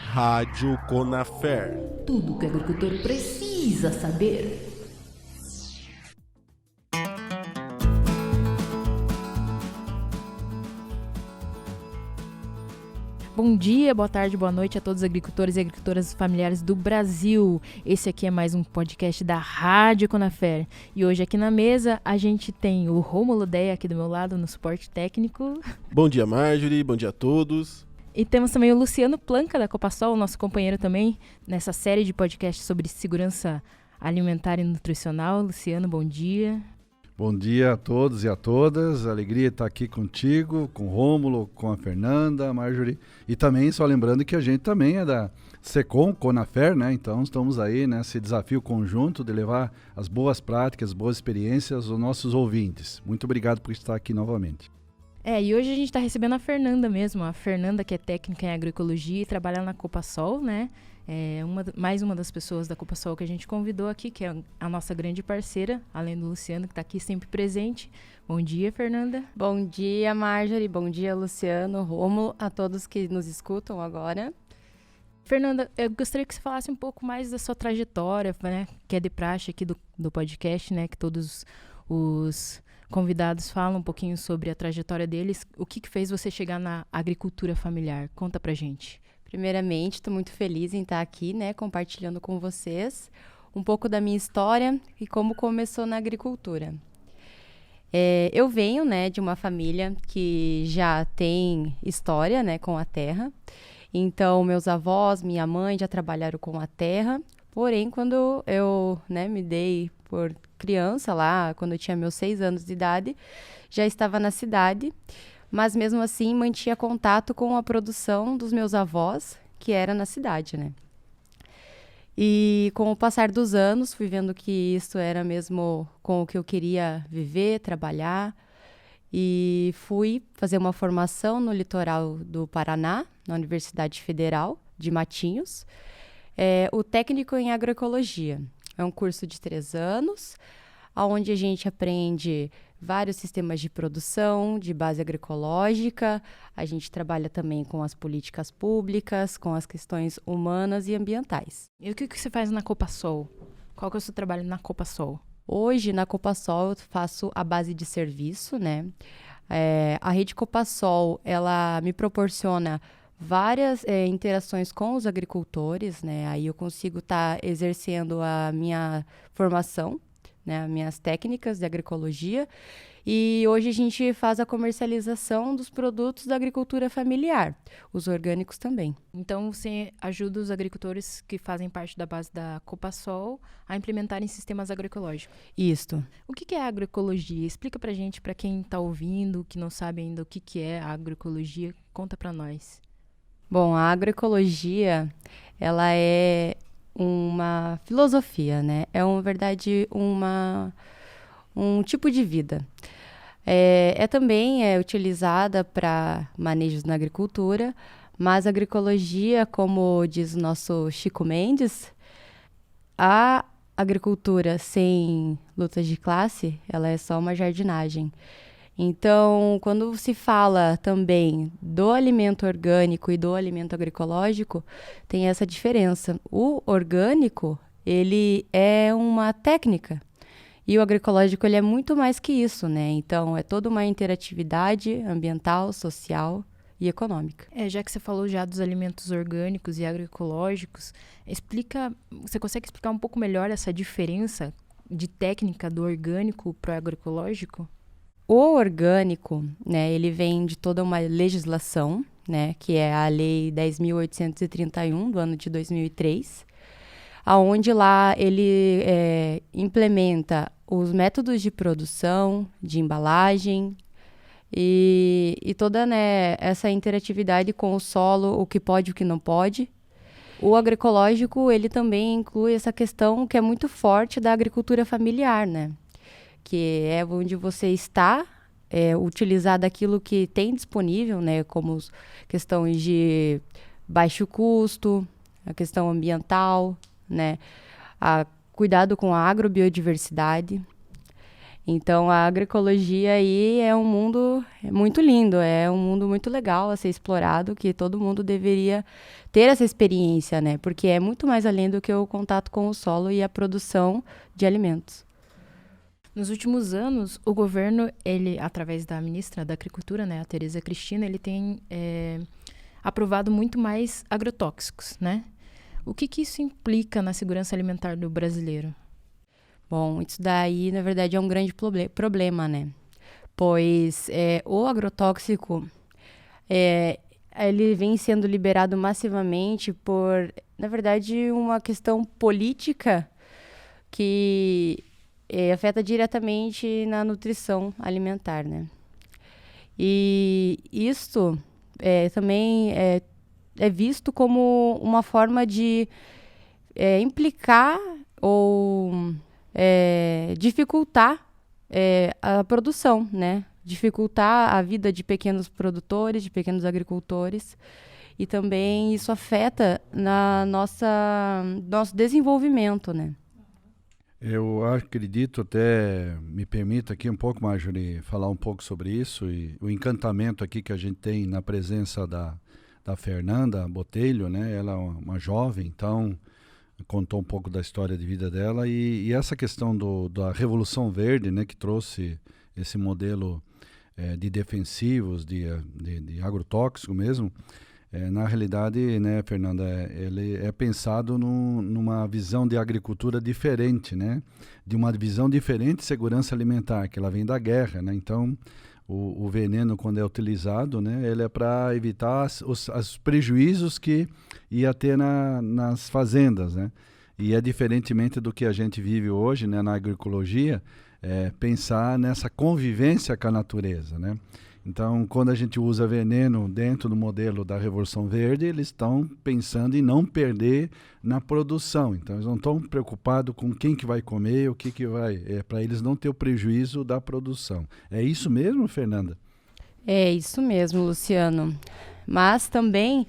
Rádio Conafer. Tudo que o agricultor precisa saber. Bom dia, boa tarde, boa noite a todos os agricultores e agricultoras familiares do Brasil. Esse aqui é mais um podcast da Rádio Conafer. E hoje aqui na mesa a gente tem o Rômulo Deia aqui do meu lado no suporte técnico. Bom dia, Marjorie. Bom dia a todos. E temos também o Luciano Planca da Copasol, nosso companheiro também nessa série de podcasts sobre segurança alimentar e nutricional. Luciano, bom dia. Bom dia a todos e a todas, alegria estar aqui contigo, com o Rômulo, com a Fernanda, a Marjorie, e também só lembrando que a gente também é da Secom, Conafer, né? Então estamos aí nesse desafio conjunto de levar as boas práticas, boas experiências aos nossos ouvintes. Muito obrigado por estar aqui novamente. E hoje a gente está recebendo a Fernanda mesmo, a Fernanda que é técnica em agroecologia e trabalha na Copasol, né? Mais uma das pessoas da Copasol que a gente convidou aqui, que é a nossa grande parceira, além do Luciano, que está aqui sempre presente. Bom dia, Fernanda. Bom dia, Marjorie. Bom dia, Luciano, Rômulo, a todos que nos escutam agora. Fernanda, eu gostaria que você falasse um pouco mais da sua trajetória, né? Que é de praxe aqui do podcast, né? Que todos os convidados falam um pouquinho sobre a trajetória deles. O que fez você chegar na agricultura familiar? Conta pra gente. Primeiramente, estou muito feliz em estar aqui, né, compartilhando com vocês um pouco da minha história e como começou na agricultura. Eu venho, né, de uma família que já tem história, né, com a terra. Então, meus avós, minha mãe já trabalharam com a terra. Porém, quando eu, né, me dei por criança lá, quando eu tinha meus 6 anos de idade, já estava na cidade. Mas mesmo assim mantinha contato com a produção dos meus avós, que era na cidade, né? E com o passar dos anos, fui vendo que isso era mesmo com o que eu queria viver, trabalhar. E fui fazer uma formação no litoral do Paraná, na Universidade Federal de Matinhos, o técnico em agroecologia. É um curso de 3 anos, onde a gente aprende vários sistemas de produção, de base agroecológica. A gente trabalha também com as políticas públicas, com as questões humanas e ambientais. E o que você faz na Copasol? Qual que é o seu trabalho na Copasol? Hoje, na Copasol, eu faço a base de serviço, né? A rede Copasol, ela me proporciona várias interações com os agricultores, né? Aí eu consigo estar exercendo a minha formação, né, minhas técnicas de agroecologia, e hoje a gente faz a comercialização dos produtos da agricultura familiar, os orgânicos também. Então você ajuda os agricultores que fazem parte da base da Copasol a implementarem sistemas agroecológicos. Isso. O que é agroecologia? Explica pra gente, pra quem tá ouvindo, que não sabe ainda o que é a agroecologia, conta pra nós. Bom, a agroecologia, ela é uma filosofia, né? É, na verdade, um tipo de vida. Também utilizada para manejos na agricultura, mas a agroecologia, como diz o nosso Chico Mendes, a agricultura sem lutas de classe, ela é só uma jardinagem. Então, quando se fala também do alimento orgânico e do alimento agroecológico, tem essa diferença. O orgânico, ele é uma técnica, e o agroecológico, ele é muito mais que isso, né? Então, é toda uma interatividade ambiental, social e econômica. Já que você falou já dos alimentos orgânicos e agroecológicos, você consegue explicar um pouco melhor essa diferença de técnica do orgânico para o agroecológico? O orgânico, né, ele vem de toda uma legislação, né, que é a Lei 10.831, do ano de 2003, aonde lá ele implementa os métodos de produção, de embalagem e toda, né, essa interatividade com o solo, o que pode e o que não pode. O agroecológico, ele também inclui essa questão que é muito forte da agricultura familiar, né? Que é onde você está, utilizar daquilo que tem disponível, né, como questões de baixo custo, a questão ambiental, né, cuidado com a agrobiodiversidade, Então, a agroecologia aí é um mundo muito lindo, é um mundo muito legal a ser explorado, que todo mundo deveria ter essa experiência, né? Porque é muito mais além do que o contato com o solo e a produção de alimentos. Nos últimos anos, o governo, ele, através da ministra da Agricultura, né, a Tereza Cristina, ele tem aprovado muito mais agrotóxicos, né? O que isso implica na segurança alimentar do brasileiro? Bom, isso daí, na verdade, é um grande problema, né? Pois o agrotóxico, ele vem sendo liberado massivamente por, na verdade, uma questão política que afeta diretamente na nutrição alimentar, né? E isto também é visto como uma forma de implicar ou dificultar a produção, né? Dificultar a vida de pequenos produtores, de pequenos agricultores. E também isso afeta nosso desenvolvimento, né? Eu acredito, até me permita aqui um pouco, Marjorie, falar um pouco sobre isso e o encantamento aqui que a gente tem na presença da Fernanda Botelho, né? Ela é uma jovem, então contou um pouco da história de vida dela e essa questão da Revolução Verde, né? Que trouxe esse modelo de defensivos, de agrotóxico mesmo. Na realidade, né, Fernanda, ele é pensado numa visão de agricultura diferente, né? De uma visão diferente de segurança alimentar, que ela vem da guerra, né? Então, o veneno, quando é utilizado, né, ele é para evitar os prejuízos que ia ter nas fazendas, né? E é diferentemente do que a gente vive hoje, né, na agroecologia, pensar nessa convivência com a natureza, né? Então, quando a gente usa veneno dentro do modelo da Revolução Verde, eles estão pensando em não perder na produção. Então, eles não estão preocupados com quem que vai comer, o que vai... para eles não ter o prejuízo da produção. É isso mesmo, Fernanda? É isso mesmo, Luciano. Mas também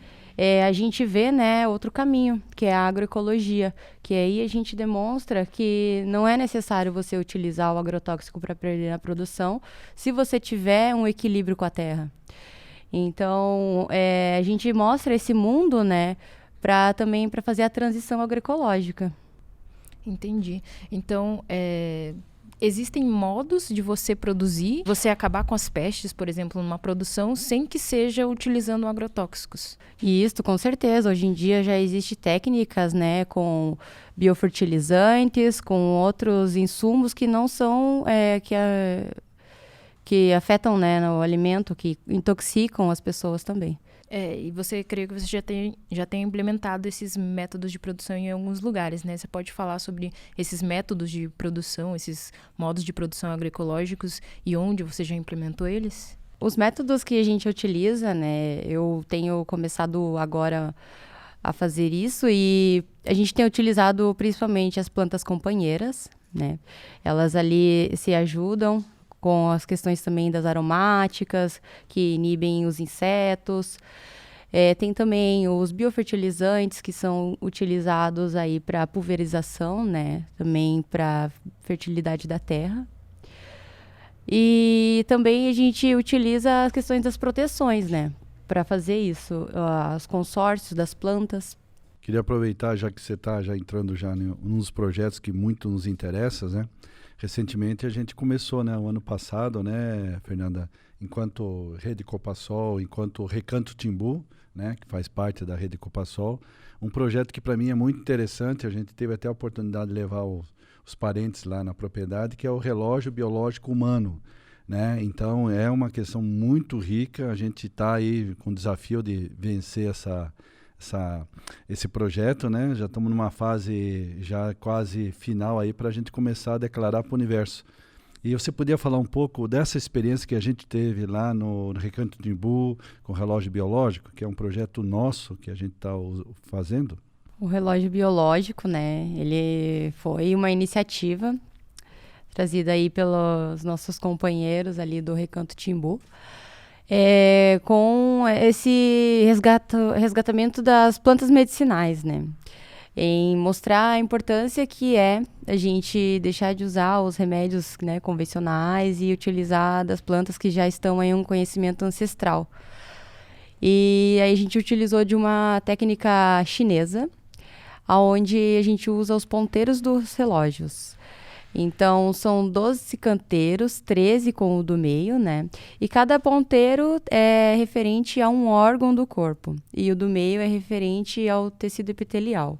a gente vê, né, outro caminho, que é a agroecologia, que aí a gente demonstra que não é necessário você utilizar o agrotóxico para perder a produção, se você tiver um equilíbrio com a terra. Então, a gente mostra esse mundo, né, também para fazer a transição agroecológica. Entendi. Então, existem modos de você produzir, você acabar com as pestes, por exemplo, numa produção, sem que seja utilizando agrotóxicos. Isso, com certeza. Hoje em dia já existem técnicas, né, com biofertilizantes, com outros insumos que não são, que afetam, né, no alimento, que intoxicam as pessoas também. E você creio que você já tem implementado esses métodos de produção em alguns lugares, né? Você pode falar sobre esses métodos de produção, esses modos de produção agroecológicos e onde você já implementou eles? Os métodos que a gente utiliza, né? Eu tenho começado agora a fazer isso e a gente tem utilizado principalmente as plantas companheiras, né? Elas ali se ajudam com as questões também das aromáticas, que inibem os insetos. Tem também os biofertilizantes, que são utilizados aí para pulverização, né? Também para fertilidade da terra. E também a gente utiliza as questões das proteções, né? Para fazer isso, os consórcios das plantas. Queria aproveitar, já que você está já entrando já em um dos projetos que muito nos interessa, né? Recentemente a gente começou, né, o ano passado, né, Fernanda, enquanto Rede Copassol, enquanto Recanto Timbu, né, que faz parte da Rede Copassol, um projeto que para mim é muito interessante. A gente teve até a oportunidade de levar os parentes lá na propriedade, que é o relógio biológico humano, né? Então é uma questão muito rica. A gente está aí com o desafio de vencer esse projeto, né? Já estamos numa fase já quase final aí para a gente começar a declarar para o universo. E você podia falar um pouco dessa experiência que a gente teve lá no Recanto Timbu com o relógio biológico, que é um projeto nosso que a gente está fazendo? O relógio biológico, né? Ele foi uma iniciativa trazida aí pelos nossos companheiros ali do Recanto Timbu. Com esse resgatamento das plantas medicinais, né? em mostrar a importância que é a gente deixar de usar os remédios, né, convencionais e utilizar das plantas que já estão em um conhecimento ancestral. E aí a gente utilizou de uma técnica chinesa, onde a gente usa os ponteiros dos relógios. Então, são 12 canteiros, 13 com o do meio, né? E cada ponteiro é referente a um órgão do corpo. E o do meio é referente ao tecido epitelial.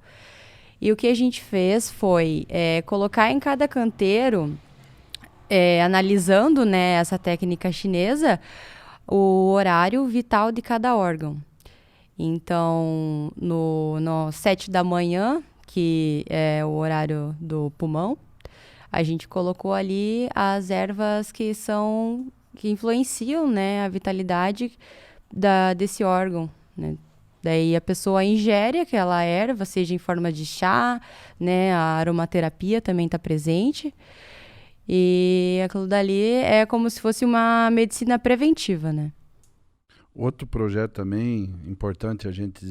E o que a gente fez foi colocar em cada canteiro, analisando, né, essa técnica chinesa, o horário vital de cada órgão. Então, no 7 da manhã, que é o horário do pulmão, a gente colocou ali as ervas que influenciam, né, a vitalidade desse órgão, né? Daí a pessoa ingere aquela erva, seja em forma de chá, né, a aromaterapia também está presente. E aquilo dali é como se fosse uma medicina preventiva, né? Outro projeto também importante a gente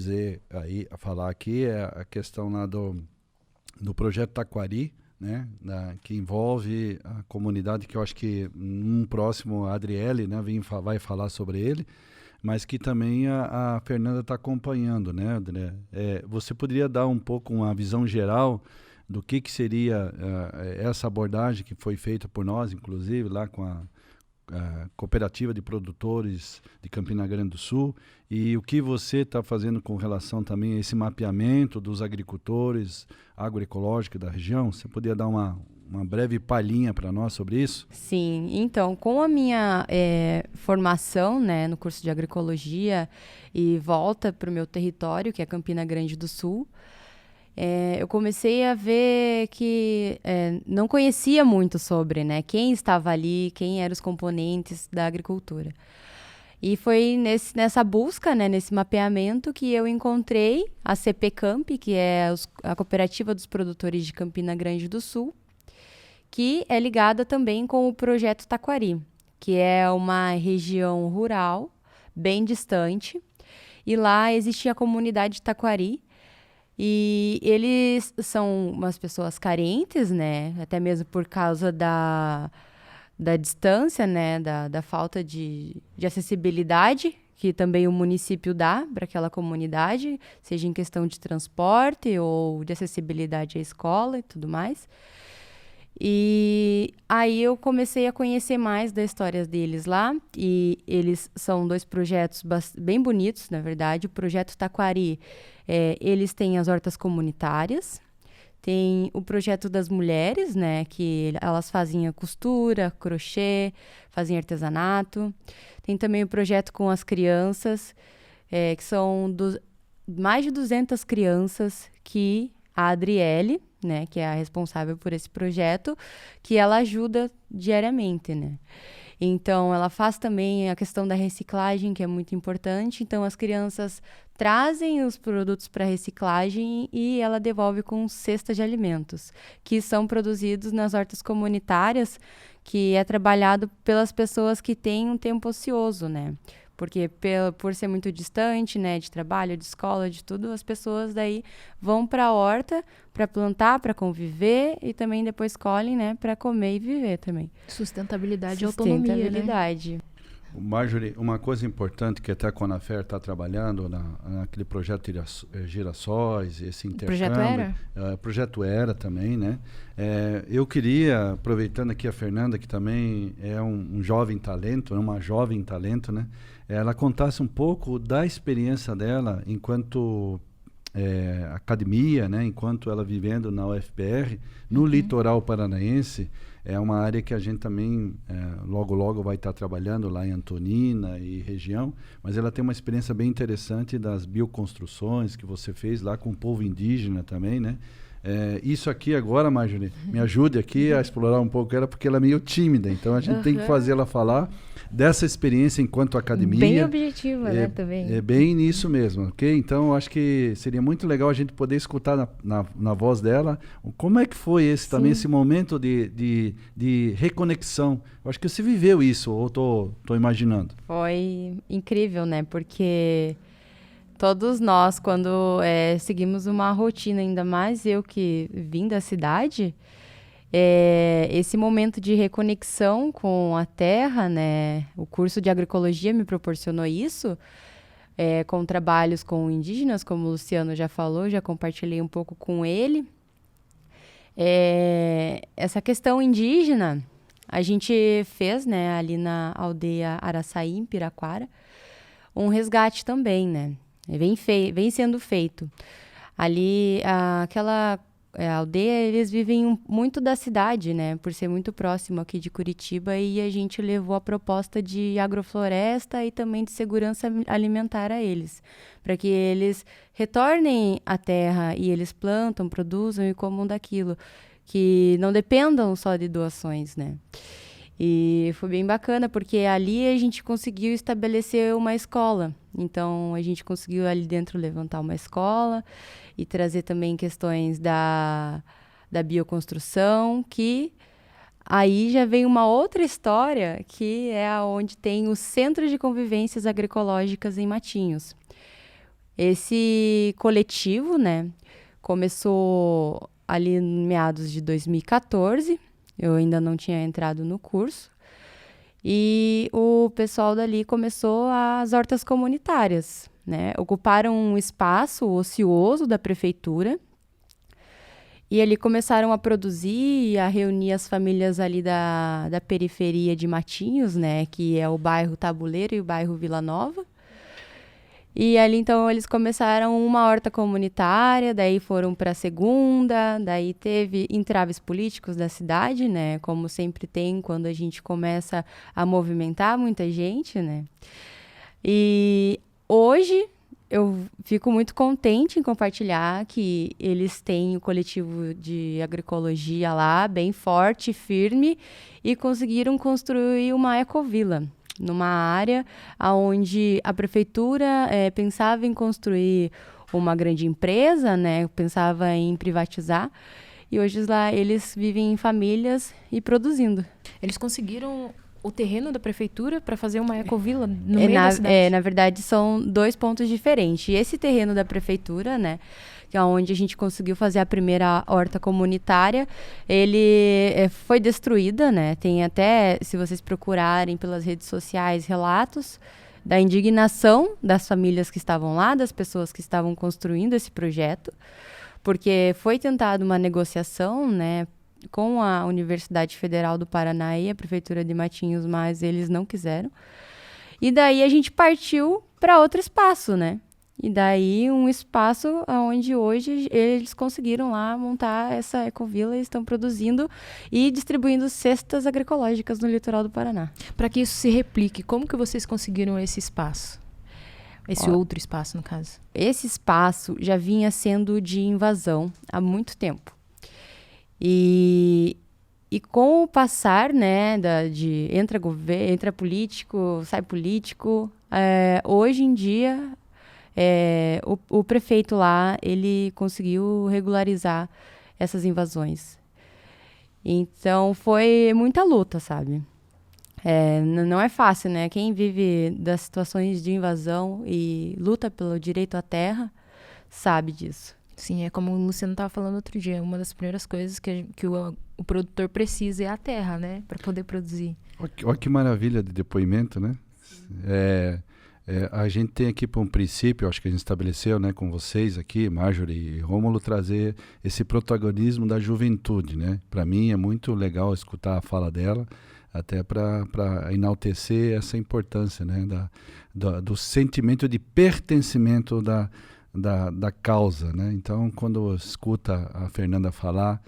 falar aqui é a questão lá do projeto Taquari, né, que envolve a comunidade, que eu acho que num próximo a Adriele, né, vai falar sobre ele, mas que também a Fernanda está acompanhando, né, André? Você poderia dar um pouco uma visão geral do que seria essa abordagem que foi feita por nós, inclusive, lá com a Cooperativa de Produtores de Campina Grande do Sul, e o que você está fazendo com relação também a esse mapeamento dos agricultores agroecológicos da região? Você poderia dar uma breve palhinha para nós sobre isso? Sim, então, com a minha formação, né, no curso de agroecologia e volta para o meu território, que é Campina Grande do Sul, eu comecei a ver que não conhecia muito sobre, né, quem estava ali, quem eram os componentes da agricultura. E foi nessa busca, né, nesse mapeamento, que eu encontrei a CP Camp, que é a Cooperativa dos Produtores de Campina Grande do Sul, que é ligada também com o projeto Taquari, que é uma região rural, bem distante, e lá existe a comunidade Taquari, e eles são umas pessoas carentes, né, até mesmo por causa da distância, né, da falta de acessibilidade que também o município dá para aquela comunidade, seja em questão de transporte ou de acessibilidade à escola e tudo mais. E aí eu comecei a conhecer mais da história deles lá, e eles são 2 projetos bem bonitos, na verdade. O projeto Taquari, eles têm as hortas comunitárias, tem o projeto das mulheres, né, que elas fazem a costura, crochê, fazem artesanato. Tem também o projeto com as crianças, que são mais de 200 crianças que a Adriele, né, que é a responsável por esse projeto, que ela ajuda diariamente, né. Então, ela faz também a questão da reciclagem, que é muito importante. Então, as crianças trazem os produtos para reciclagem e ela devolve com cestas de alimentos, que são produzidos nas hortas comunitárias, que é trabalhado pelas pessoas que têm um tempo ocioso, né? Porque por ser muito distante, né, de trabalho, de escola, de tudo, as pessoas daí vão para a horta para plantar, para conviver, e também depois colhem, né, para comer e viver também. Sustentabilidade e autonomia, Sustentabilidade. né? Marjorie, uma coisa importante que até a Conafer está trabalhando naquele projeto Girassóis, esse intercâmbio. Projeto Era? Projeto Era também, né? Eu queria, aproveitando aqui a Fernanda, que também é um jovem talento, uma jovem talento, né? Ela contasse um pouco da experiência dela enquanto academia, né? Enquanto ela vivendo na UFPR, no litoral paranaense. É uma área que a gente também logo vai estar trabalhando lá em Antonina e região, mas ela tem uma experiência bem interessante das bioconstruções que você fez lá com o povo indígena também, né? Isso aqui agora, Marjorie, me ajude aqui a explorar um pouco ela, porque ela é meio tímida, então a gente tem que fazer ela falar dessa experiência enquanto academia. Bem objetiva, né, também. É bem nisso mesmo, ok? Então, eu acho que seria muito legal a gente poder escutar na voz dela como é que foi também esse momento de reconexão. Eu acho que você viveu isso, ou tô imaginando. Foi incrível, né? Porque Todos nós, quando seguimos uma rotina, ainda mais eu que vim da cidade, esse momento de reconexão com a terra, né? O curso de agroecologia me proporcionou isso, com trabalhos com indígenas, como o Luciano já falou, já compartilhei um pouco com ele. Essa questão indígena, a gente fez, né, ali na aldeia Araçaí, em Piraquara, um resgate também, né? Vem sendo feito. Ali, aquela aldeia, eles vivem muito da cidade, né? Por ser muito próximo aqui de Curitiba, e a gente levou a proposta de agrofloresta e também de segurança alimentar a eles, para que eles retornem à terra e eles plantam, produzam e comam daquilo, que não dependam só de doações, né? E foi bem bacana, porque ali a gente conseguiu estabelecer uma escola. Então, a gente conseguiu ali dentro levantar uma escola e trazer também questões da bioconstrução, que aí já vem uma outra história, que é onde tem o Centro de Convivências Agroecológicas em Matinhos. Esse coletivo, né, começou ali em meados de 2014, eu ainda não tinha entrado no curso, e o pessoal dali começou as hortas comunitárias, né? Ocuparam um espaço ocioso da prefeitura e ali começaram a produzir e a reunir as famílias ali da periferia de Matinhos, né? Que é o bairro Tabuleiro e o bairro Vila Nova. E ali, então, eles começaram uma horta comunitária, daí foram para a segunda, daí teve entraves políticos da cidade, né? Como sempre tem quando a gente começa a movimentar muita gente, né? E hoje eu fico muito contente em compartilhar que eles têm o coletivo de agroecologia lá, bem forte, firme, e conseguiram construir uma ecovila numa área onde a prefeitura pensava em construir uma grande empresa, né? Pensava em privatizar. E hoje lá eles vivem em famílias e produzindo. Eles conseguiram o terreno da prefeitura para fazer uma ecovila no meio da cidade? Na verdade, são 2 pontos diferentes. Esse terreno da prefeitura, né, que é onde a gente conseguiu fazer a primeira horta comunitária, ele foi destruída, né? Tem até, se vocês procurarem pelas redes sociais, relatos da indignação das famílias que estavam lá, das pessoas que estavam construindo esse projeto, porque foi tentada uma negociação, né, com a Universidade Federal do Paraná e a Prefeitura de Matinhos, mas eles não quiseram. E daí a gente partiu para outro espaço, né? E daí um espaço onde hoje eles conseguiram lá montar essa ecovila e estão produzindo e distribuindo cestas agroecológicas no litoral do Paraná. Para que isso se replique, como que vocês conseguiram esse espaço? Esse outro espaço, no caso. Esse espaço já vinha sendo de invasão há muito tempo. E com o passar, né, entra político, sai político, hoje em dia o prefeito lá, ele conseguiu regularizar essas invasões. Então foi muita luta, sabe? Não é fácil, né? Quem vive das situações de invasão e luta pelo direito à terra sabe disso. Sim, é como o Luciano estava falando outro dia, uma das primeiras coisas que o produtor precisa é a terra, né? Para poder produzir. Olha que maravilha de depoimento, né? A gente tem aqui para um princípio, acho que a gente estabeleceu, né, com vocês aqui, Marjorie e Rômulo, trazer esse protagonismo da juventude, né? Para mim é muito legal escutar a fala dela, até para enaltecer essa importância, né, do sentimento de pertencimento da causa, né? Então, quando escuta a Fernanda falar,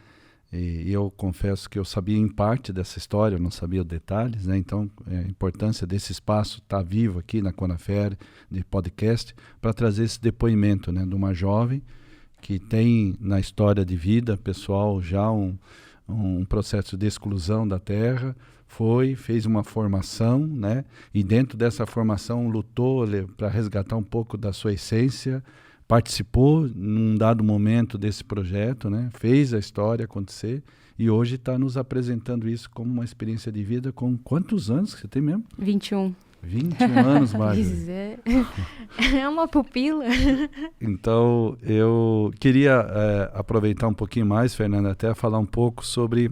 e eu confesso que eu sabia em parte dessa história, eu não sabia os detalhes, né? Então, a importância desse espaço estar vivo aqui na Conafer, de podcast, para trazer esse depoimento, né, de uma jovem que tem na história de vida pessoal já um processo de exclusão da terra, fez uma formação, né? E dentro dessa formação lutou para resgatar um pouco da sua essência, participou num dado momento desse projeto, né? Fez a história acontecer e hoje está nos apresentando isso como uma experiência de vida com quantos anos que você tem mesmo? 21. 21 anos, Marjorie. Pois é. É uma pupila. Então, eu queria aproveitar um pouquinho mais, Fernanda, até falar um pouco sobre...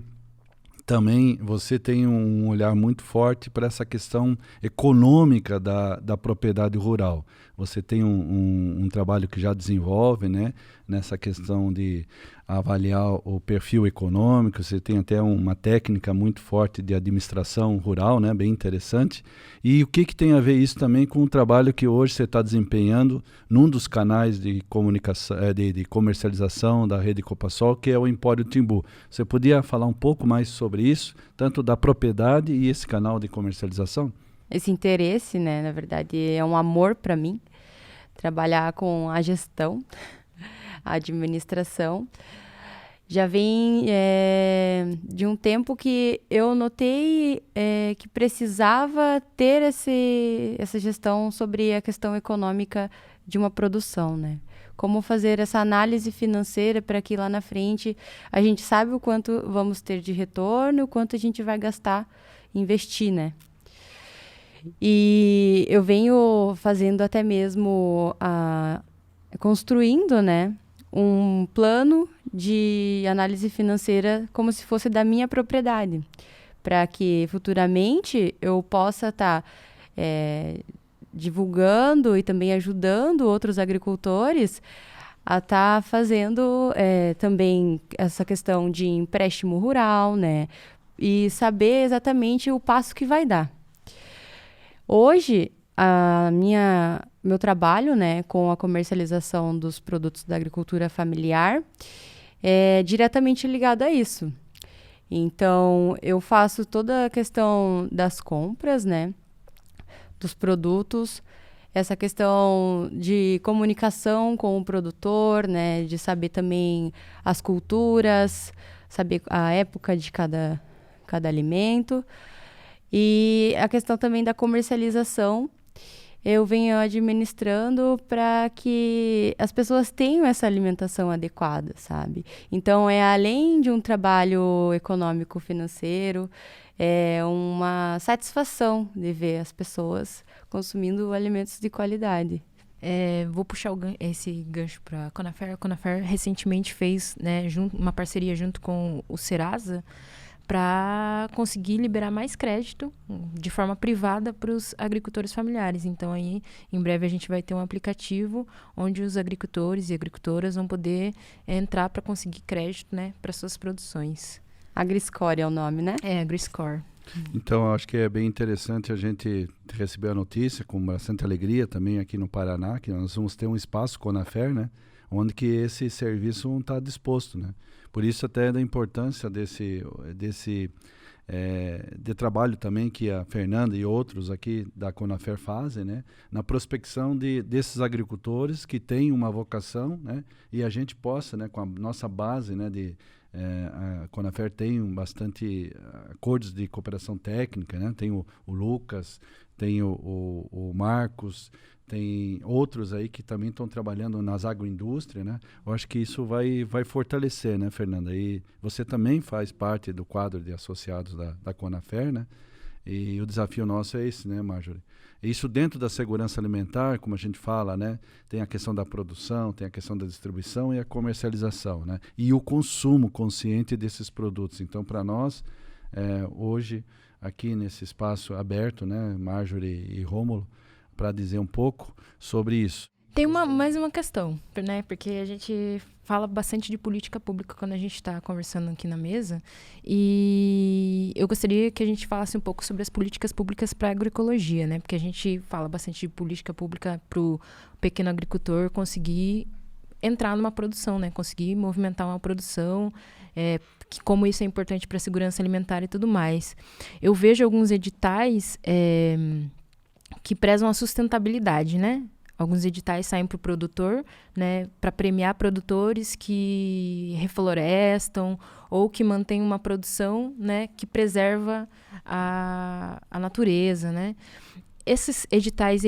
Também você tem um olhar muito forte para essa questão econômica da propriedade rural. Você tem um trabalho que já desenvolve, né, nessa questão de avaliar o perfil econômico. Você tem até uma técnica muito forte de administração rural, né, bem interessante. E o que tem a ver isso também com o trabalho que hoje você está desempenhando num dos canais de comunicação, de comercialização da Rede Copasol, que é o Empório Timbu. Você podia falar um pouco mais sobre isso, tanto da propriedade e esse canal de comercialização? Esse interesse, né, na verdade, é um amor para mim, trabalhar com a gestão, a administração. Já vem de um tempo que eu notei que precisava ter essa gestão sobre a questão econômica de uma produção, né? Como fazer essa análise financeira para que lá na frente a gente sabe o quanto vamos ter de retorno, o quanto a gente vai gastar, investir, né? E eu venho fazendo até mesmo, construindo, né, um plano de análise financeira como se fosse da minha propriedade, para que futuramente eu possa estar divulgando e também ajudando outros agricultores a estar fazendo também essa questão de empréstimo rural, né, e saber exatamente o passo que vai dar. Hoje, meu trabalho, né, com a comercialização dos produtos da agricultura familiar é diretamente ligado a isso. Então, eu faço toda a questão das compras, né, dos produtos, essa questão de comunicação com o produtor, né, de saber também as culturas, saber a época de cada alimento. E a questão também da comercialização, eu venho administrando para que as pessoas tenham essa alimentação adequada, sabe? Então, além de um trabalho econômico financeiro, é uma satisfação de ver as pessoas consumindo alimentos de qualidade. Vou puxar esse gancho para a Conafer. A Conafer recentemente fez, né, uma parceria junto com o Serasa, para conseguir liberar mais crédito de forma privada para os agricultores familiares. Então, aí, em breve, a gente vai ter um aplicativo onde os agricultores e agricultoras vão poder entrar para conseguir crédito, né, para suas produções. AgriScore é o nome, né? AgriScore. Então, acho que é bem interessante a gente receber a notícia com bastante alegria também aqui no Paraná, que nós vamos ter um espaço Conafer, né, onde que esse serviço está disposto, né? Por isso até da importância de trabalho também que a Fernanda e outros aqui da Conafer fazem, né, na prospecção desses agricultores que têm uma vocação, né, e a gente possa, né, com a nossa base, né, a Conafer tem bastante acordos de cooperação técnica, né, tem o Lucas, tem o Marcos, tem outros aí que também estão trabalhando nas agroindústrias, né? Eu acho que isso vai fortalecer, né, Fernanda? E você também faz parte do quadro de associados da Conafer, né? E o desafio nosso é esse, né, Marjorie? Isso dentro da segurança alimentar, como a gente fala, né? Tem a questão da produção, tem a questão da distribuição e a comercialização, né? E o consumo consciente desses produtos. Então, para nós, hoje, aqui nesse espaço aberto, né, Marjorie e Rômulo, para dizer um pouco sobre isso. Tem mais uma questão, né? Porque a gente fala bastante de política pública quando a gente está conversando aqui na mesa. E eu gostaria que a gente falasse um pouco sobre as políticas públicas para a agroecologia, né? Porque a gente fala bastante de política pública para o pequeno agricultor conseguir entrar numa produção, né? Conseguir movimentar uma produção, como isso é importante para a segurança alimentar e tudo mais. Eu vejo alguns editais que prezam a sustentabilidade, né? Alguns editais saem para o produtor, né, para premiar produtores que reflorestam ou que mantêm uma produção, né, que preserva a natureza, né? Esses editais,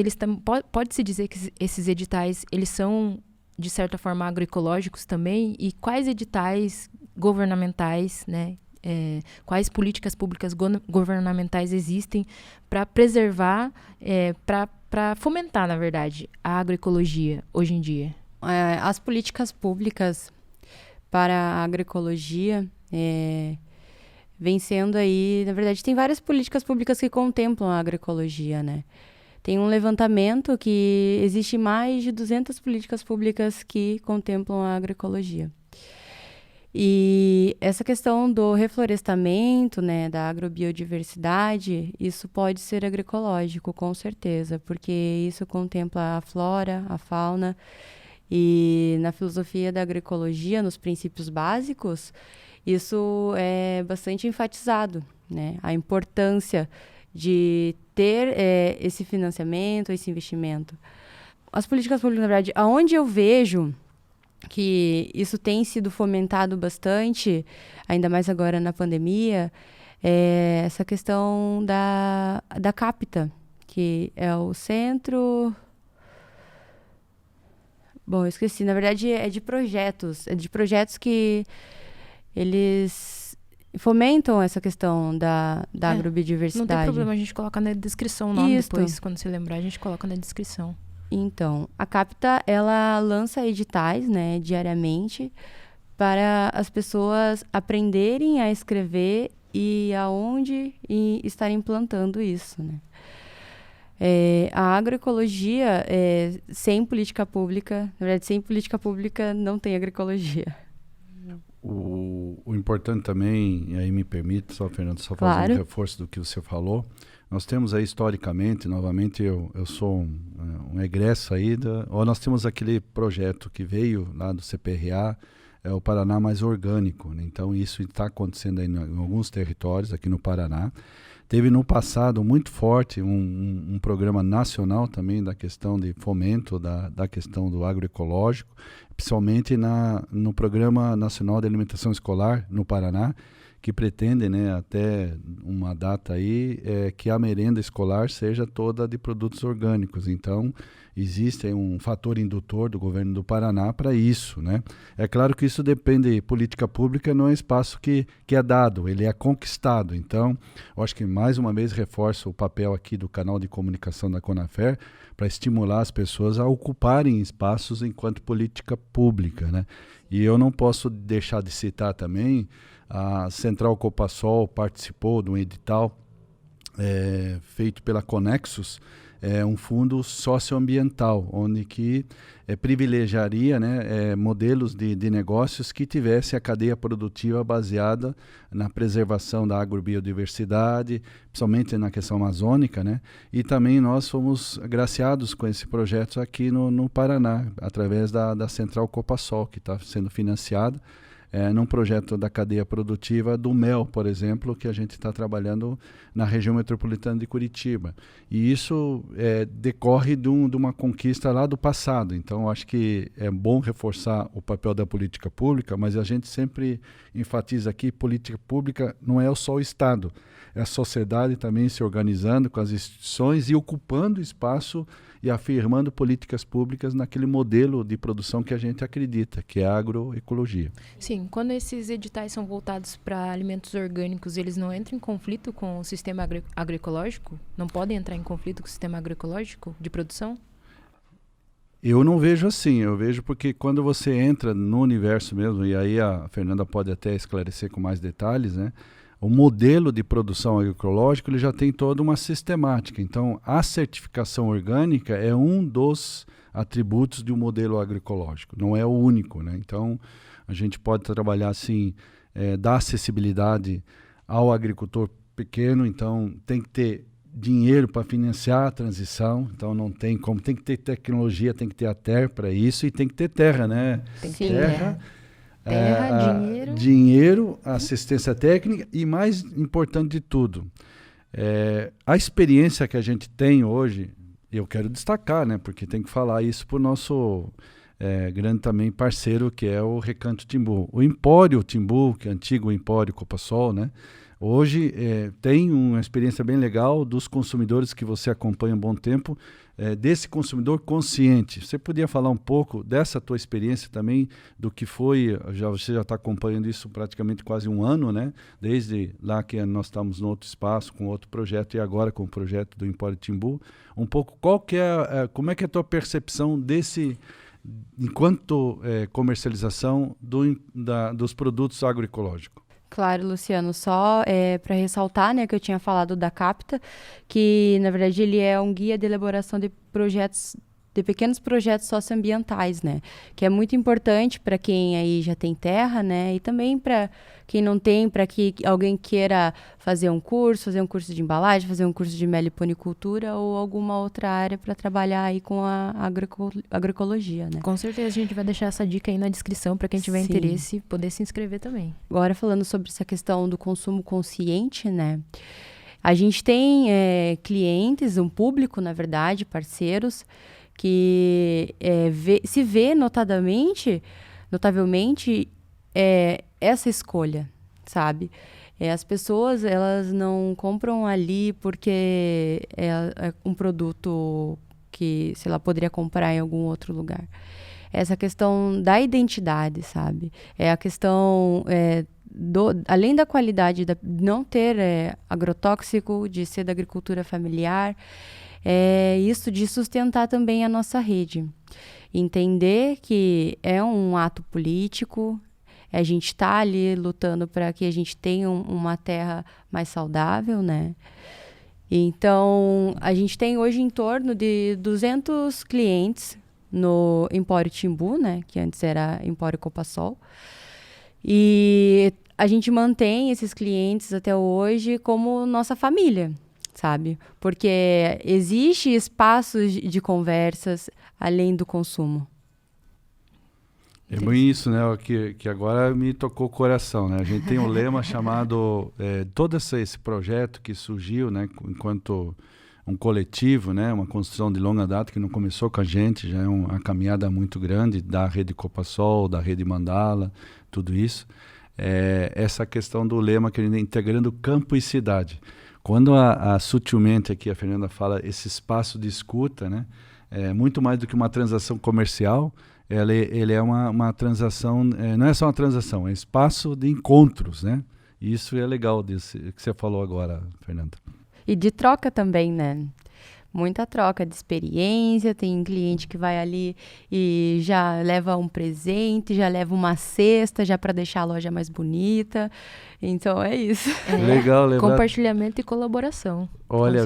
pode-se dizer que esses editais, eles são, de certa forma, agroecológicos também? E quais editais governamentais, né, quais políticas públicas governamentais existem para preservar, para fomentar, na verdade, a agroecologia hoje em dia? As políticas públicas para a agroecologia vem sendo aí, na verdade, tem várias políticas públicas que contemplam a agroecologia, né? Tem um levantamento que existe mais de 200 políticas públicas que contemplam a agroecologia. E essa questão do reflorestamento, né, da agrobiodiversidade, isso pode ser agroecológico, com certeza, porque isso contempla a flora, a fauna, e na filosofia da agroecologia, nos princípios básicos, isso é bastante enfatizado, né, a importância de ter esse financiamento, esse investimento. As políticas públicas, na verdade, aonde eu vejo que isso tem sido fomentado bastante, ainda mais agora na pandemia, é essa questão da CAPTA, que é o centro... Bom, eu esqueci, na verdade é de projetos que eles fomentam essa questão da agrobiodiversidade. Não tem problema, a gente coloca na descrição o nome Isso. depois, quando você lembrar, a gente coloca na descrição. Então, a CAPTA, ela lança editais, né, diariamente, para as pessoas aprenderem a escrever e aonde estarem plantando isso, né. A agroecologia, sem política pública, na verdade, sem política pública não tem agroecologia. O importante também, e aí me permite, Fernando, só Claro. fazer um reforço do que você falou. Nós temos aí historicamente, novamente, eu sou um egresso aí, nós temos aquele projeto que veio lá do CPRA, o Paraná Mais Orgânico, né? Então isso está acontecendo aí em alguns territórios aqui no Paraná. Teve no passado muito forte um programa nacional também da questão de fomento da questão do agroecológico, principalmente no Programa Nacional de Alimentação Escolar no Paraná, que pretende, né, até uma data aí, que a merenda escolar seja toda de produtos orgânicos. Então, existe aí um fator indutor do governo do Paraná para isso, né? É claro que isso depende, política pública não é espaço que é dado, ele é conquistado. Então, eu acho que mais uma vez reforço o papel aqui do canal de comunicação da Conafer para estimular as pessoas a ocuparem espaços enquanto política pública, né? E eu não posso deixar de citar também a Central Copassol participou de um edital feito pela Conexus, um fundo socioambiental, onde que privilegiaria, né, modelos de negócios que tivesse a cadeia produtiva baseada na preservação da agrobiodiversidade, principalmente na questão amazônica, né? E também nós fomos agraciados com esse projeto aqui no Paraná, através da Central Copassol, que está sendo financiada, num projeto da cadeia produtiva do mel, por exemplo, que a gente está trabalhando na região metropolitana de Curitiba. E isso decorre de uma conquista lá do passado. Então, acho que é bom reforçar o papel da política pública, mas a gente sempre enfatiza aqui, política pública não é só o Estado, é a sociedade também se organizando com as instituições e ocupando espaço e afirmando políticas públicas naquele modelo de produção que a gente acredita, que é a agroecologia. Sim, quando esses editais são voltados para alimentos orgânicos, eles não entram em conflito com o sistema agroecológico? Não podem entrar em conflito com o sistema agroecológico de produção? Eu não vejo assim, eu vejo porque quando você entra no universo mesmo, e aí a Fernanda pode até esclarecer com mais detalhes, né? O modelo de produção agroecológica ele já tem toda uma sistemática. Então, a certificação orgânica é um dos atributos de um modelo agroecológico, não é o único, né? Então, a gente pode trabalhar assim, dar acessibilidade ao agricultor pequeno, então tem que ter dinheiro para financiar a transição, então não tem como, tem que ter tecnologia, tem que ter a terra para isso e tem que ter terra, né? Tem Sim, terra. Dinheiro, assistência técnica e, mais importante de tudo, a experiência que a gente tem hoje, eu quero destacar, né, porque tem que falar isso para o nosso grande também parceiro, que é o Recanto Timbu. O Empório Timbu, que é o antigo Empório Copassol, né, Hoje tem uma experiência bem legal dos consumidores que você acompanha há um bom tempo, desse consumidor consciente. Você podia falar um pouco dessa tua experiência também, do que foi, você já está acompanhando isso praticamente quase um ano, né? Desde lá que nós estamos no outro espaço, com outro projeto, e agora com o projeto do Empório Timbu. Um pouco, como é que é a tua percepção desse, enquanto comercialização dos produtos agroecológicos? Claro, Luciano, só para ressaltar, né, que eu tinha falado da CAPTA, que na verdade ele é um guia de elaboração de projetos, de pequenos projetos socioambientais, né, que é muito importante para quem aí já tem terra, né, e também para quem não tem, para que alguém queira fazer um curso de embalagem, fazer um curso de meliponicultura ou alguma outra área para trabalhar aí com a agroecologia, né. Com certeza a gente vai deixar essa dica aí na descrição para quem tiver Sim. interesse poder se inscrever também. Agora falando sobre essa questão do consumo consciente, né, a gente tem clientes, um público, na verdade, parceiros, que se vê notavelmente essa escolha, sabe? As pessoas, elas não compram ali porque é um produto que, sei lá, poderia comprar em algum outro lugar. Essa questão da identidade, sabe? É a questão, além da qualidade, de não ter agrotóxico, de ser da agricultura familiar, isso de sustentar também a nossa rede. Entender que é um ato político, a gente está ali lutando para que a gente tenha uma terra mais saudável, né? Então, a gente tem hoje em torno de 200 clientes no Empório Timbu, né? Que antes era Empório Copassol. E a gente mantém esses clientes até hoje como nossa família, sabe? Porque existe espaços de conversas além do consumo. É bem isso, né? Que agora me tocou o coração, né? A gente tem um lema chamado todo esse projeto que surgiu, né? Enquanto um coletivo, né? Uma construção de longa data que não começou com a gente, já é uma caminhada muito grande da rede Copassol, da rede Mandala, tudo isso. Essa questão do lema que a gente é integrando campo e cidade. Quando sutilmente aqui a Fernanda fala esse espaço de escuta, né? Muito mais do que uma transação comercial, ele é uma transação, não é só uma transação, é espaço de encontros, né? E isso é legal disso que você falou agora, Fernanda. E de troca também, né? Muita troca de experiência, tem cliente que vai ali e já leva um presente, já leva uma cesta já para deixar a loja mais bonita. Então é isso. Legal, compartilhamento e colaboração. Olha,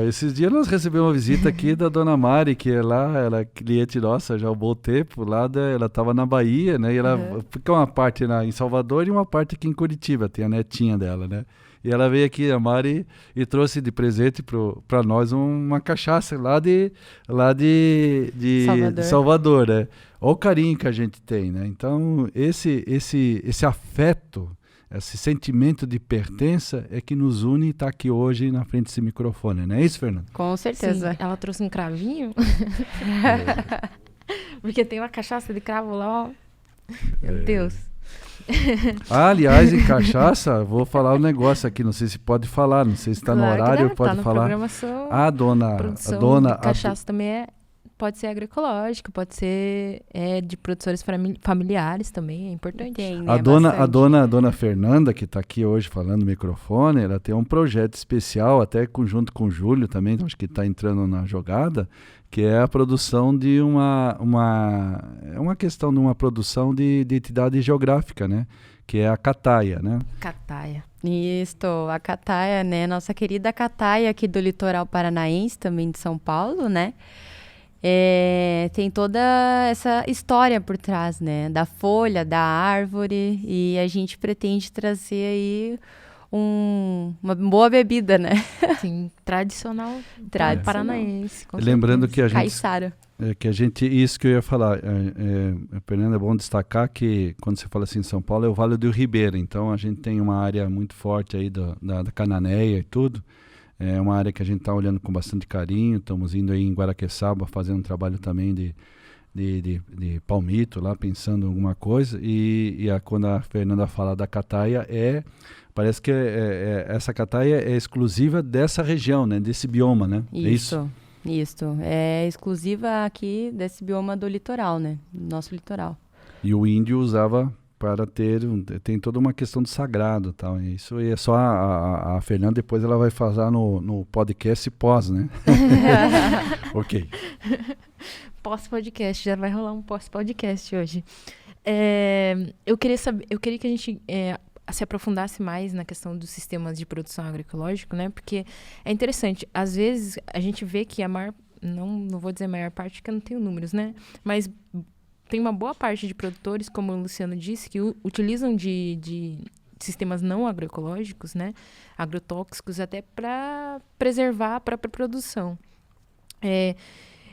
esses dias nós recebemos uma visita aqui da Dona Mari, que ela é cliente nossa já há um bom tempo, ela estava na Bahia, né? E ela fica uma parte em Salvador e uma parte aqui em Curitiba, tem a netinha dela, né? E ela veio aqui, a Mari, e trouxe de presente para nós uma cachaça lá de Salvador, né? Olha o carinho que a gente tem, né? Então, esse afeto, esse sentimento de pertença é que nos une e está aqui hoje na frente desse microfone, não é isso, Fernanda? Com certeza. Sim, ela trouxe um cravinho. Porque tem uma cachaça de cravo lá, ó. Meu Deus. Aliás, em cachaça, vou falar um negócio aqui, não sei se pode falar, não sei se está no horário, pode tá falar. Programação, A dona cachaça também pode ser agroecológica, pode ser de produtores familiares também, é importante. Tem, a dona Fernanda, que está aqui hoje falando no microfone, ela tem um projeto especial, até junto com o Júlio também, acho que está entrando na jogada, que é a produção de uma questão de uma produção de identidade geográfica, né? Que é a Cataia, né? Cataia. Isso, a Cataia, né? Nossa querida Cataia aqui do litoral paranaense, também de São Paulo, né? Tem toda essa história por trás, né? Da folha, da árvore, e a gente pretende trazer aí uma boa bebida, né? Sim, tradicional paranaense. Lembrando que a gente... Caiçara. Isso que eu ia falar, Fernanda, é bom destacar que quando você fala assim em São Paulo é o Vale do Ribeira, então a gente tem uma área muito forte aí da Cananéia e tudo, é uma área que a gente está olhando com bastante carinho, estamos indo aí em Guaraqueçaba fazendo um trabalho também de palmito lá, pensando em alguma coisa, quando a Fernanda fala da Cataia Parece que essa cataia é exclusiva dessa região, né? Desse bioma, né? Isso. É exclusiva aqui desse bioma do litoral, né? Nosso litoral. E o índio usava para tem toda uma questão de sagrado, tal. Isso aí é só a Fernanda, depois ela vai falar no podcast pós, né? Ok. Pós-podcast, já vai rolar um pós-podcast hoje. Eu queria que a gente se aprofundasse mais na questão dos sistemas de produção agroecológico, né? Porque é interessante, às vezes a gente vê que não vou dizer a maior parte, porque eu não tenho números, né? Mas tem uma boa parte de produtores, como o Luciano disse, que utilizam de sistemas não agroecológicos, né? Agrotóxicos, até para preservar a própria produção.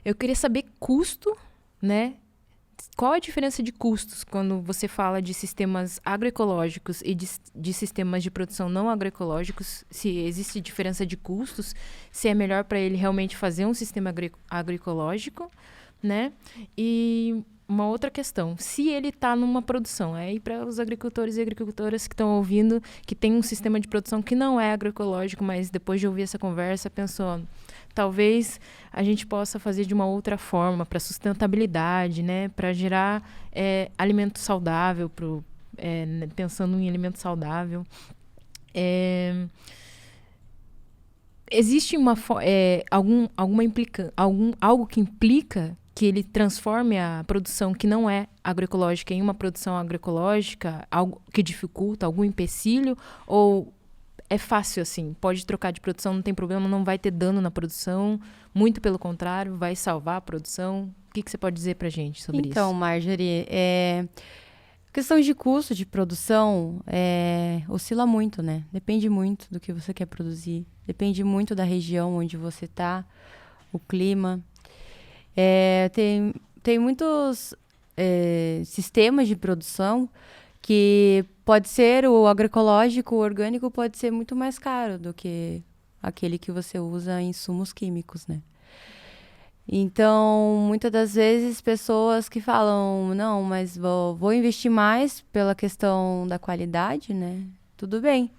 Eu queria saber custo, né? Qual a diferença de custos quando você fala de sistemas agroecológicos e de sistemas de produção não agroecológicos? Se existe diferença de custos, se é melhor para ele realmente fazer um sistema agroecológico, né? E uma outra questão, se ele está numa produção, aí para os agricultores e agricultoras que estão ouvindo, que tem um sistema de produção que não é agroecológico, mas depois de ouvir essa conversa, pensou, talvez a gente possa fazer de uma outra forma, para sustentabilidade, né? Para gerar alimento saudável, pensando em alimento saudável. Existe algo que implica que ele transforme a produção que não é agroecológica em uma produção agroecológica, algo que dificulta, algum empecilho, ou é fácil assim, pode trocar de produção, não tem problema, não vai ter dano na produção, muito pelo contrário, vai salvar a produção? O que você pode dizer pra gente sobre isso? Então, Marjorie, questão de custo de produção oscila muito, né? Depende muito do que você quer produzir, depende muito da região onde você está, o clima. Tem muitos sistemas de produção que pode ser o agroecológico, o orgânico pode ser muito mais caro do que aquele que você usa em insumos químicos, né? Então, muitas das vezes, pessoas que falam, não, mas vou investir mais pela questão da qualidade, né? Tudo bem.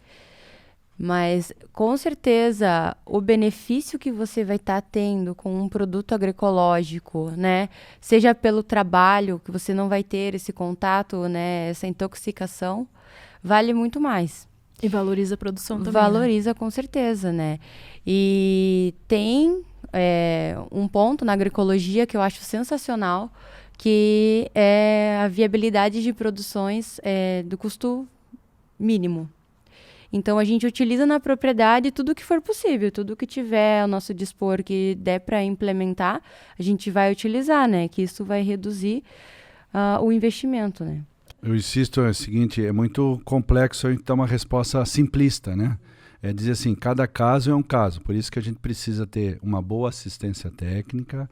Mas, com certeza, o benefício que você vai estar tendo com um produto agroecológico, né? Seja pelo trabalho, que você não vai ter esse contato, né? Essa intoxicação, vale muito mais. E valoriza a produção também, valoriza, né? Com certeza, né? E tem um ponto na agroecologia que eu acho sensacional, que é a viabilidade de produções do custo mínimo. Então, a gente utiliza na propriedade tudo que for possível, tudo que tiver ao nosso dispor, que der para implementar, a gente vai utilizar, né? Que isso vai reduzir o investimento, né? Eu insisto, é o seguinte, é muito complexo a gente dar uma resposta simplista, né? É dizer assim, cada caso é um caso, por isso que a gente precisa ter uma boa assistência técnica,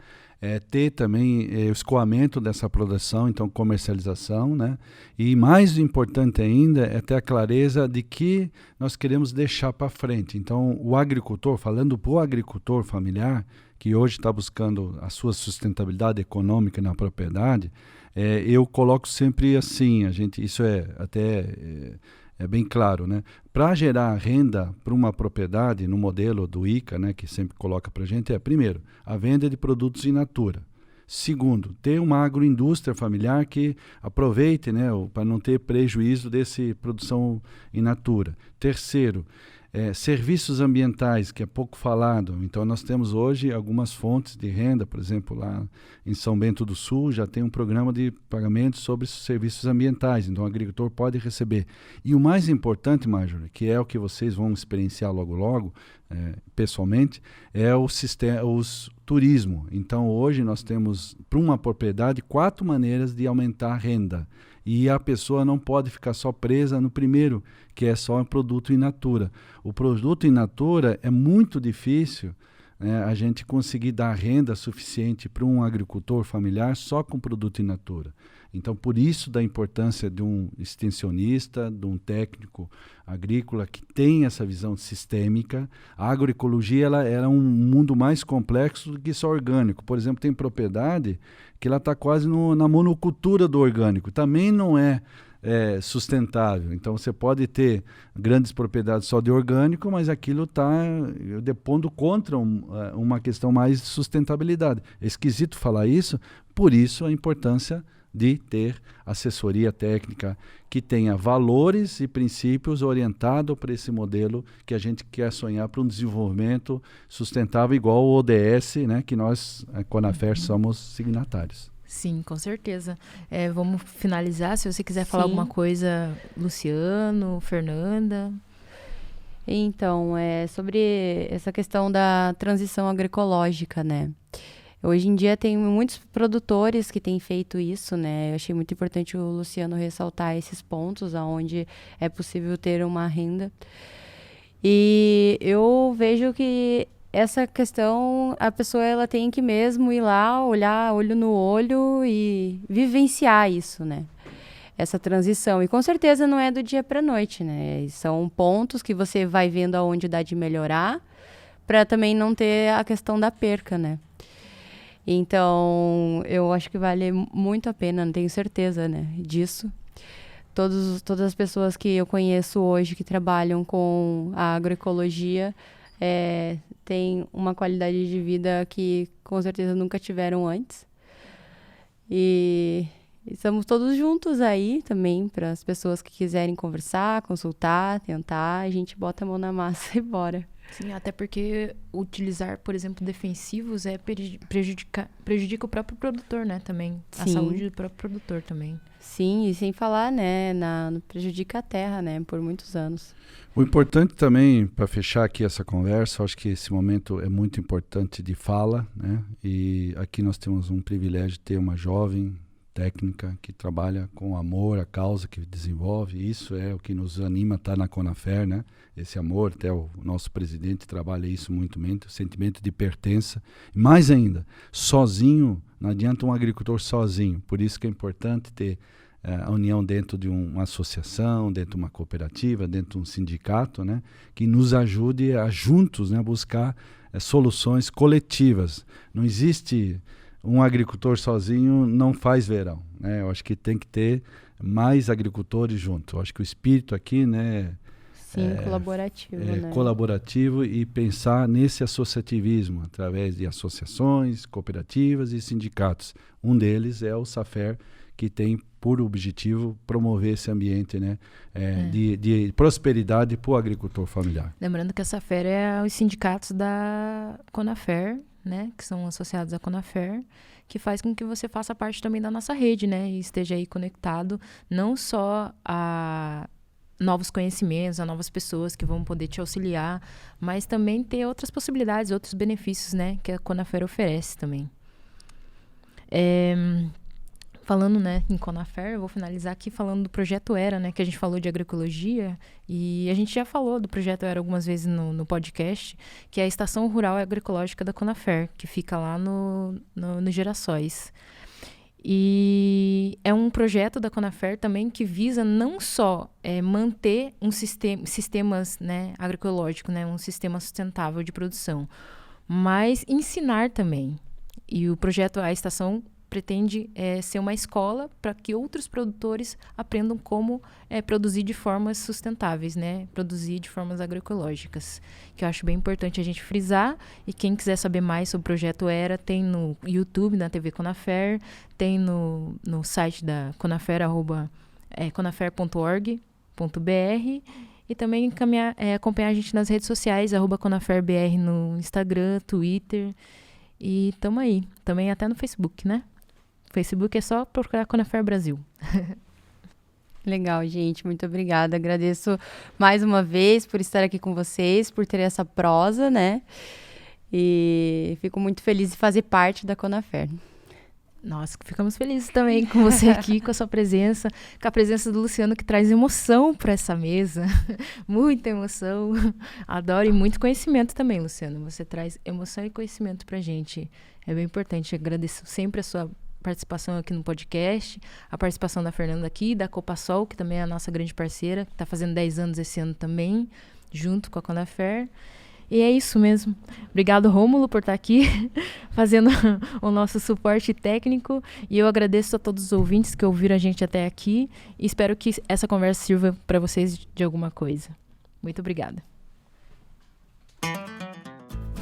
ter também o escoamento dessa produção, então comercialização, né? E mais importante ainda é ter a clareza de que nós queremos deixar para frente. Então, o agricultor, falando para o agricultor familiar, que hoje está buscando a sua sustentabilidade econômica na propriedade, eu coloco sempre assim, isso é bem claro, né? Para gerar renda para uma propriedade, no modelo do ICA, né, que sempre coloca para a gente, primeiro, a venda de produtos in natura. Segundo, ter uma agroindústria familiar que aproveite, né, para não ter prejuízo dessa produção in natura. Terceiro, serviços ambientais, que é pouco falado. Então, nós temos hoje algumas fontes de renda, por exemplo, lá em São Bento do Sul, já tem um programa de pagamento sobre serviços ambientais. Então, o agricultor pode receber. E o mais importante, Marjorie, que é o que vocês vão experienciar logo, pessoalmente, é o turismo. Então, hoje nós temos, para uma propriedade, 4 maneiras de aumentar a renda. E a pessoa não pode ficar só presa no primeiro, que é só um produto in natura. O produto in natura é muito difícil, né, a gente conseguir dar renda suficiente para um agricultor familiar só com produto in natura. Então, por isso da importância de um extensionista, de um técnico agrícola que tem essa visão sistêmica. A agroecologia ela é um mundo mais complexo do que só orgânico. Por exemplo, tem propriedade que ela está quase na monocultura do orgânico. Também não é sustentável. Então, você pode ter grandes propriedades só de orgânico, mas aquilo está depondo contra uma questão mais de sustentabilidade. É esquisito falar isso, por isso a importância de ter assessoria técnica que tenha valores e princípios orientados para esse modelo que a gente quer sonhar para um desenvolvimento sustentável igual o ODS, né, que nós, a Conafer, somos signatários. Sim, com certeza. Vamos finalizar. Se você quiser falar Sim. alguma coisa, Luciano, Fernanda. Então, sobre essa questão da transição agroecológica, né? Hoje em dia tem muitos produtores que têm feito isso, né? Eu achei muito importante o Luciano ressaltar esses pontos onde é possível ter uma renda. E eu vejo que essa questão, a pessoa ela tem que mesmo ir lá, olhar olho no olho e vivenciar isso, né? Essa transição. E com certeza não é do dia para a noite, né? São pontos que você vai vendo aonde dá de melhorar, para também não ter a questão da perca, né? Então, eu acho que vale muito a pena, não tenho certeza, né, disso. Todas as pessoas que eu conheço hoje que trabalham com a agroecologia têm uma qualidade de vida que com certeza nunca tiveram antes. E estamos todos juntos aí também, para as pessoas que quiserem conversar, consultar, tentar, a gente bota a mão na massa e bora. Sim, até porque utilizar, por exemplo, defensivos prejudica o próprio produtor, né, também. A Sim. saúde do próprio produtor também. Sim, e sem falar, né, prejudica a terra, né, por muitos anos. O importante também, para fechar aqui essa conversa, acho que esse momento é muito importante de fala, né? E aqui nós temos um privilégio de ter uma jovem técnica que trabalha com amor à causa que desenvolve. Isso é o que nos anima a estar na Conafer, né? Esse amor, até o nosso presidente trabalha isso muito bem, o sentimento de pertença. Mais ainda, sozinho, não adianta um agricultor sozinho. Por isso que é importante ter a união dentro de uma associação, dentro de uma cooperativa, dentro de um sindicato, né, que nos ajude a juntos, né, buscar soluções coletivas. Não existe um agricultor sozinho, não faz verão, né? Eu acho que tem que ter mais agricultores juntos. Eu acho que o espírito aqui, né, Sim, colaborativo, né? Colaborativo, e pensar nesse associativismo através de associações, cooperativas e sindicatos. Um deles é o SAFER, que tem por objetivo promover esse ambiente, né, de prosperidade para o agricultor familiar. Lembrando que essa fera é os sindicatos da Conafer, né, que são associados à Conafer, que faz com que você faça parte também da nossa rede, né, e esteja aí conectado não só a novos conhecimentos, a novas pessoas que vão poder te auxiliar, mas também ter outras possibilidades, outros benefícios, né, que a Conafer oferece também. Falando, né, em Conafer, eu vou finalizar aqui falando do Projeto Era, né, que a gente falou de agroecologia, e a gente já falou do Projeto Era algumas vezes no podcast, que é a Estação Rural Agroecológica da Conafer, que fica lá no Girassóis. E é um projeto da Conafer também que visa não só manter sistemas, né, agroecológicos, né, um sistema sustentável de produção, mas ensinar também. E o projeto, a estação pretende ser uma escola para que outros produtores aprendam como produzir de formas sustentáveis, né? Produzir de formas agroecológicas, que eu acho bem importante a gente frisar. E quem quiser saber mais sobre o Projeto Era, tem no YouTube, na TV Conafer, tem no site da Conafer, conafer.org.br, e também acompanhar a gente nas redes sociais, @ConaferBR no Instagram, Twitter, e tamo aí. Também até no Facebook, né? Facebook é só procurar Conafer Brasil. Legal, gente. Muito obrigada. Agradeço mais uma vez por estar aqui com vocês, por ter essa prosa, né? E fico muito feliz de fazer parte da Conafer. Nossa, ficamos felizes também com você aqui, com a sua presença, com a presença do Luciano, que traz emoção para essa mesa. Muita emoção. Adoro, e muito conhecimento também, Luciano. Você traz emoção e conhecimento pra gente. É bem importante. Agradeço sempre a sua participação aqui no podcast, a participação da Fernanda aqui, da Copasol, que também é a nossa grande parceira, que está fazendo 10 anos esse ano também, junto com a Conafer. E é isso mesmo. Obrigado, Rômulo, por estar aqui fazendo o nosso suporte técnico. E eu agradeço a todos os ouvintes que ouviram a gente até aqui. E espero que essa conversa sirva para vocês de alguma coisa. Muito obrigada.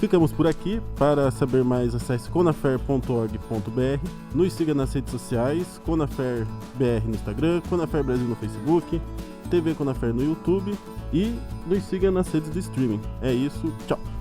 Ficamos por aqui. Para saber mais, acesse conafer.org.br. Nos siga nas redes sociais, Conafer BR no Instagram, Conafer Brasil no Facebook, TV Conafer no YouTube e nos siga nas redes de streaming. É isso, tchau!